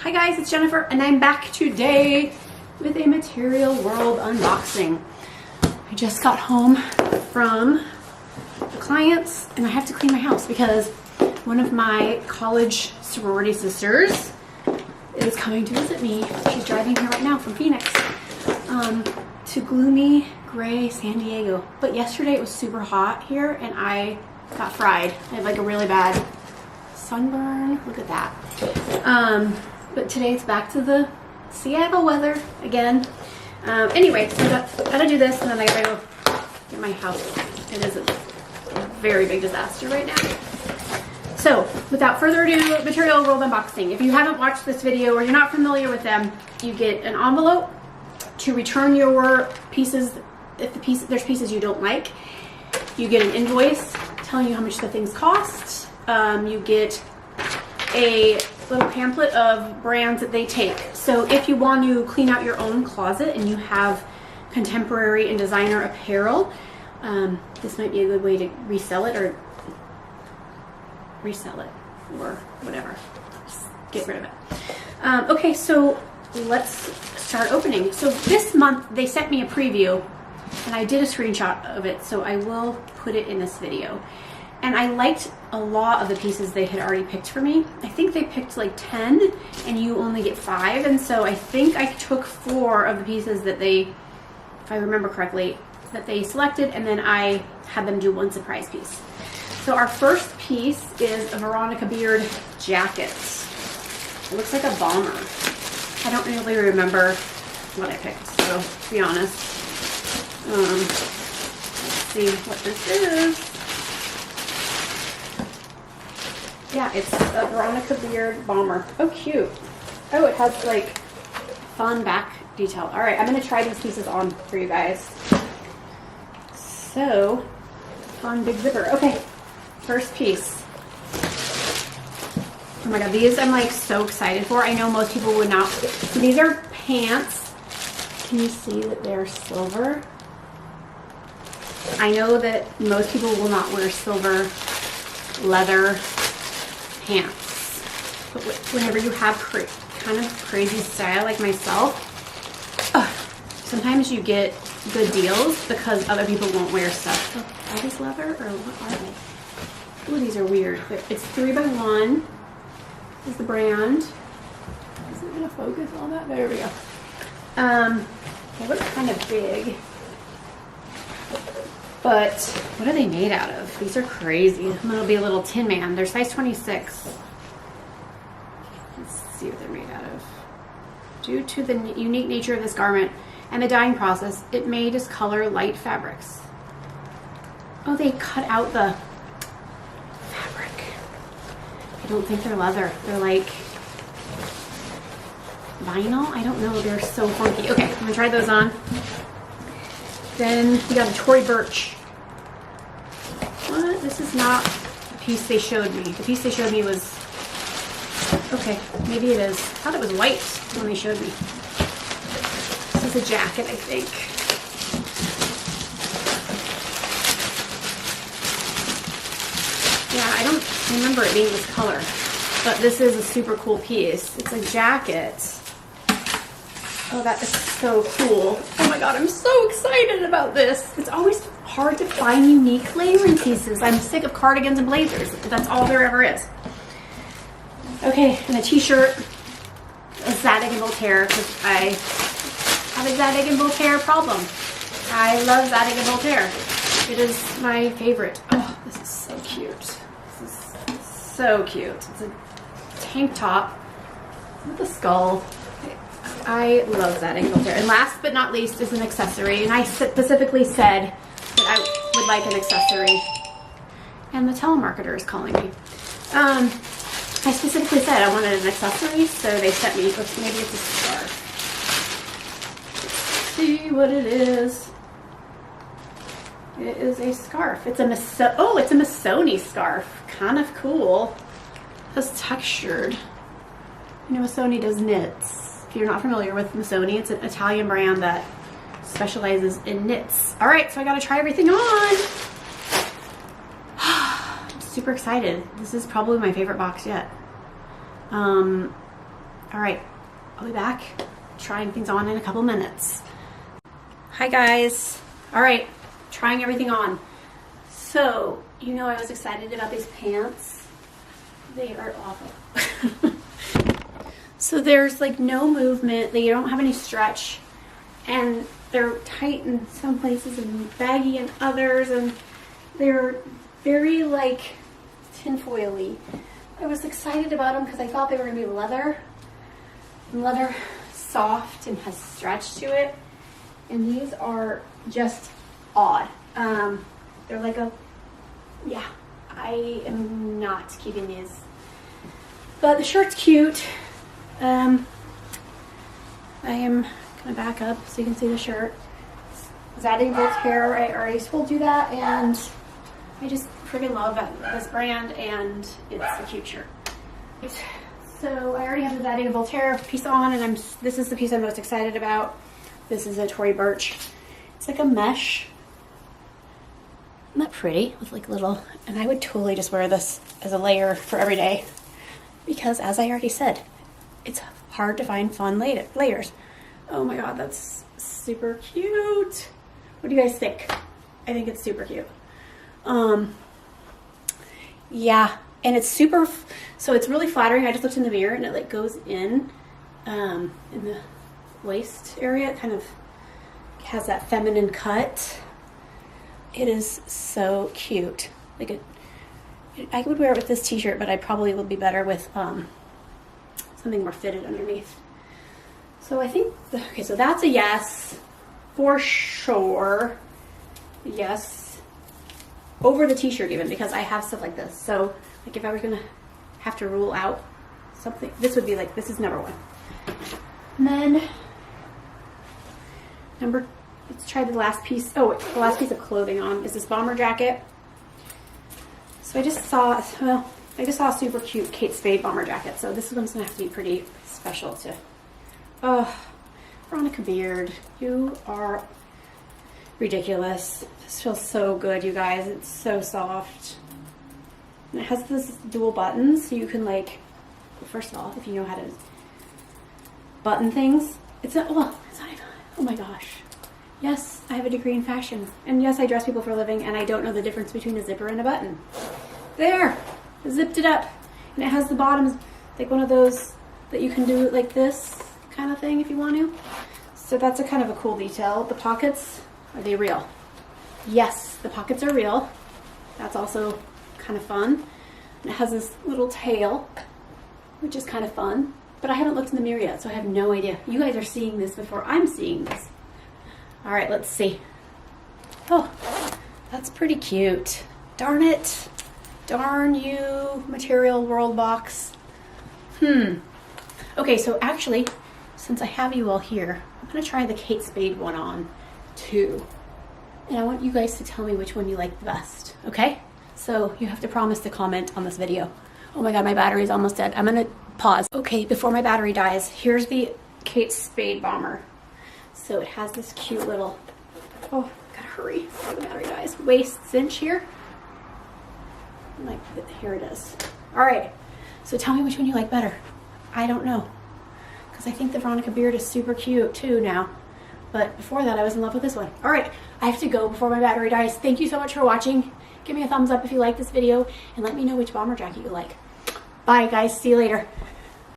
Hi guys, it's Jennifer and I'm back today with a Material World unboxing. I just got home from the clients and I have to clean my house because one of my college sorority sisters is coming to visit me. She's driving here right now from Phoenix to gloomy gray San Diego. But yesterday it was super hot here and I got fried. I had like a really bad sunburn. Look at that. But today it's back to the Seattle weather again. Anyway, so I gotta do this and then I gotta go get my house. It is a very big disaster right now. So without further ado, Material World unboxing. If you haven't watched this video or you're not familiar with them, you get an envelope to return your pieces. If there's pieces you don't like, you get an invoice telling you how much the things cost. You get a little pamphlet of brands that they take. So if you want to clean out your own closet and you have contemporary and designer apparel, this might be a good way to resell it or whatever. Just get rid of it. Okay, so let's start opening. So this month they sent me a preview and I did a screenshot of it, so I will put it in this video. And I liked a lot of the pieces they had already picked for me. I think they picked like 10 and you only get 5. And so I think I took 4 of the pieces that they, if I remember correctly, that they selected, and then I had them do one surprise piece. So our first piece is a Veronica beard jacket. It looks like a bomber. I don't really remember what I picked, so to be honest. Let's see what this is. Yeah, it's a Veronica beard bomber. Oh, cute. Oh, it has like fun back detail. All right, I'm gonna try these pieces on for you guys. So, fun big zipper. Okay, first piece. Oh my God, these I'm like so excited for. I know most people would not. So these are pants. Can you see that they're silver? I know that most people will not wear silver leather pants, but whenever you have kind of crazy style like myself, sometimes you get good deals because other people won't wear stuff. Oh, are these leather or what are they? Oh, these are weird. It's 3x1 is the brand. Is it gonna focus on that? There we go. They look kind of big. But what are they made out of? These are crazy. I'm gonna be a little tin man. They're size 26. Let's see what they're made out of. Due to the unique nature of this garment and the dyeing process, it may discolor light fabrics. Oh, they cut out the fabric. I don't think they're leather. They're like vinyl. I don't know. They're so funky. Okay, I'm gonna try those on. Then we got a Tory Burch. What? This is not the piece they showed me. The piece they showed me was, okay, maybe it is. I thought it was white when they showed me. This is a jacket, I think. Yeah, I don't remember it being this color, but this is a super cool piece. It's a jacket. Oh, that is so cool. Oh my God, I'm so excited about this. It's always hard to find unique layering pieces. I'm sick of cardigans and blazers. That's all there ever is. Okay, and a t-shirt, a Zadig and Voltaire, because I have a Zadig and Voltaire problem. I love Zadig and Voltaire. It is my favorite. Oh, this is so cute. This is so cute. It's a tank top with a skull. I love Zadig and Voltaire. And last but not least is an accessory. And I specifically said that I would like an accessory. And the telemarketer is calling me. I specifically said I wanted an accessory, so they sent me, maybe it's a scarf. Let's see what it is. It is a scarf. It's a Missoni scarf. Kind of cool. It's textured. You know, Missoni does knits. If you're not familiar with Missoni, it's an Italian brand that specializes in knits. All right, so I gotta try everything on. I'm super excited. This is probably my favorite box yet. All right, I'll be back trying things on in a couple minutes. Hi guys. All right, trying everything on. So, you know I was excited about these pants. They are awful. So there's like no movement, they don't have any stretch, and they're tight in some places and baggy in others, and they're very like tinfoily. I was excited about them because I thought they were gonna be leather. And leather, soft and has stretch to it. And these are just odd. They're like yeah, I am not keeping these. But the shirt's cute. I am gonna back up so you can see the shirt. Zadig, Voltaire, I already told you that, and I just freaking love this brand, and it's a cute shirt. So I already have the Zadig Voltaire piece on, and this is the piece I'm most excited about. This is a Tory Burch. It's like a mesh. Isn't that pretty? With like little, and I would totally just wear this as a layer for every day, because as I already said, it's hard to find fun layers. Oh my god, that's super cute. What do you guys think? I think it's super cute. Yeah, and it's super, so it's really flattering. I just looked in the mirror and it like goes in the waist area. It kind of has that feminine cut. It is so cute. Like I would wear it with this t-shirt, but I probably would be better with something more fitted underneath. So I think, okay, so that's a yes, for sure. Yes. Over the t-shirt even, because I have stuff like this. So like if I was gonna have to rule out something, this would be like, this is number one. And then let's try the last piece. Oh, the last piece of clothing on is this bomber jacket. So I just saw a super cute Kate Spade bomber jacket. So this one's gonna have to be pretty special to, oh, Veronica Beard, you are ridiculous. This feels so good, you guys. It's so soft. And it has this dual buttons, so you can like, first of all, if you know how to button things, it's not even, oh my gosh. Yes, I have a degree in fashion. And yes, I dress people for a living, and I don't know the difference between a zipper and a button. There, I zipped it up. And it has the bottoms, like one of those that you can do like this kind of thing if you want to. So that's a kind of a cool detail. The pockets, are they real? Yes, the pockets are real. That's also kind of fun. And it has this little tail, which is kind of fun. But I haven't looked in the mirror yet, so I have no idea. You guys are seeing this before I'm seeing this. All right, let's see. Oh, that's pretty cute. Darn it. Darn you, Material World box. Okay, so actually, since I have you all here, I'm gonna try the Kate Spade one on too. And I want you guys to tell me which one you like the best, okay? So you have to promise to comment on this video. Oh my god, my battery's almost dead. I'm gonna pause. Okay, before my battery dies, here's the Kate Spade bomber. So it has this cute little, oh, gotta hurry before the battery dies, waist cinch here. Like, here it is. All right, so tell me which one you like better. I don't know, because I think the Veronica Beard is super cute too now. But before that, I was in love with this one. All right, I have to go before my battery dies. Thank you so much for watching. Give me a thumbs up if you like this video, and let me know which bomber jacket you like. Bye, guys. See you later.